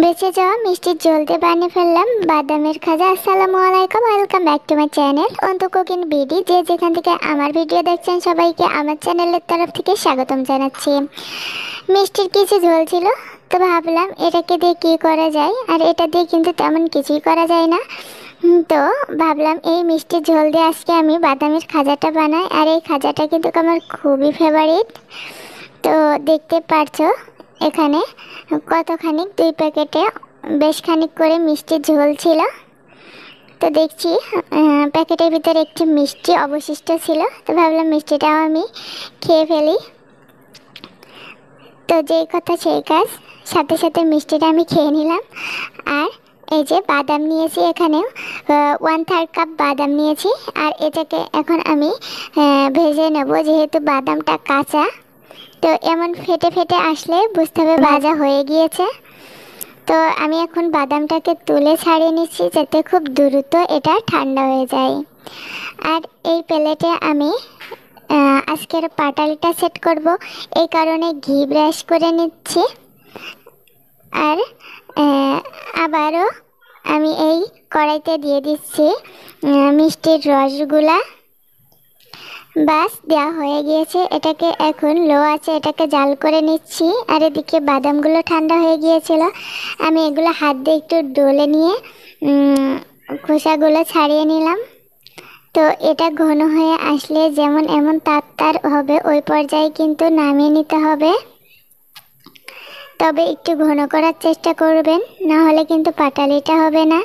বেঁচে যাওয়া মিষ্টির ঝোল দিয়ে বানিয়ে ফেললাম বাদামের খাজা। আসসালামু আলাইকুম, welcome back to my channel Antu cooking BD. যে যেখান থেকে আমার ভিডিও দেখছেন সবাইকে আমার চ্যানেলের তরফ থেকে স্বাগতম জানাচ্ছি। মিষ্টির কিছু ঝোল ছিল, তো ভাবলাম এটাকে দিয়ে কী করা যায়, আর এটা দিয়ে কিন্তু তেমন কিছুই করা যায় না। তো ভাবলাম এই মিষ্টির ঝোল দিয়ে আজকে আমি বাদামের খাজাটা বানাই, আর এই খাজাটা কিন্তু আমার খুবই ফেভারিট। তো দেখতে পারছো এখানে কতখানি, 2 প্যাকেটে বেশ খানিক করে মিষ্টির ঝোল ছিল। তো দেখছি প্যাকেটের ভিতরে একটি মিষ্টি অবশিষ্ট ছিল, তো ভাবলাম মিষ্টিটাও আমি খেয়ে ফেলি। তো যেই কথা সেই কাজ, সাথে সাথে মিষ্টিটা আমি খেয়ে নিলাম। আর এই যে বাদাম নিয়েছি, এখানে 1/3 কাপ বাদাম নিয়েছি, আর এটাকে এখন আমি ভেজে নেব, যেহেতু বাদামটা কাঁচা। তো এমন ফেটে ফেটে আসলে বুঝতে হবে ভাজা হয়ে গিয়েছে। তো আমি এখন বাদামটাকে তুলে ছাড়িয়ে নিচ্ছি, যাতে খুব দ্রুত এটা ঠান্ডা হয়ে যায়। আর এই প্লেটে আমি আজকের পাটালিটা সেট করব, এই কারণে ঘি ব্রাশ করে নিচ্ছি। আর আবারও আমি এই কড়াইতে দিয়ে দিচ্ছি মিষ্টির রসগুলা। বাস দেওয়া হয়ে গিয়েছে, এটাকে এখন লো আছে, এটাকে জাল করে নিচ্ছি। আর এদিকে বাদামগুলো ঠান্ডা হয়ে গিয়েছিল, আমি এগুলো হাত দিয়ে একটু ডলে নিয়ে খোসাগুলো ছাড়িয়ে নিলাম। তো এটা ঘন হয়ে আসলে যেমন এমন তার হবে, ওই পর্যায়ে কিন্তু নামিয়ে নিতে হবে। তবে একটু ঘন করার চেষ্টা করবেন, না হলে কিন্তু পাটালিটা হবে না।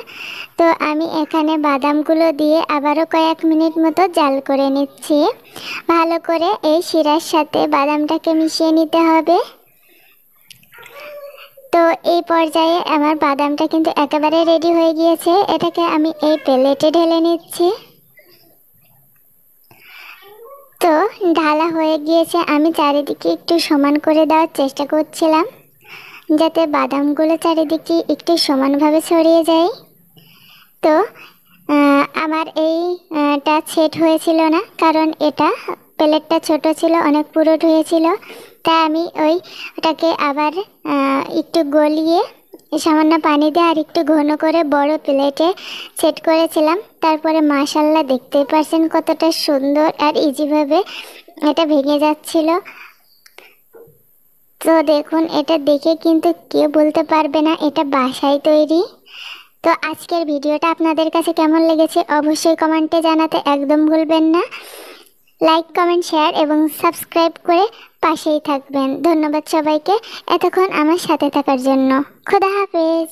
তো আমি এখানে বাদামগুলো দিয়ে আবারও কয়েক মিনিট মতো জাল করে নিচ্ছি। ভালো করে এই শিরার সাথে বাদামটাকে মিশিয়ে নিতে হবে। তো এই পর্যায়ে আমার বাদামটা কিন্তু একেবারে রেডি হয়ে গিয়েছে, এটাকে আমি এই প্লেটে ঢেলে নিচ্ছি। তো ঢালা হয়ে গিয়েছে, আমি চারিদিকে একটু সমান করে দেওয়ার চেষ্টা করছিলাম, যাতে বাদামগুলো চারিদিকে একটু সমানভাবে ছড়িয়ে যায়। তো আমার এইটা সেট হয়েছিল না, কারণ এটা প্লেটটা ছোট ছিল, অনেক পুরোট হয়েছিল। তাই আমি ওটাকে আবার একটু গলিয়ে সামান্য পানি দিয়ে আর একটু ঘন করে বড় প্লেটে সেট করেছিলাম। তারপরে মাশাআল্লাহ দেখতেই পারছেন কতটা সুন্দর আর ইজিভাবে এটা ভেঙে যাচ্ছিল। তো দেখুন, এটা দেখে কিন্তু কেউ বলতে পারবে না এটা বাসায় তৈরি। তো আজকের ভিডিওটা আপনাদের কাছে কেমন লেগেছে অবশ্যই কমেন্টে জানাতে একদম ভুলবেন না। লাইক, কমেন্ট, শেয়ার এবং সাবস্ক্রাইব করে পাশেই থাকবেন। ধন্যবাদ সবাইকে এতক্ষণ আমার সাথে থাকার জন্য। খোদা হাফেজ।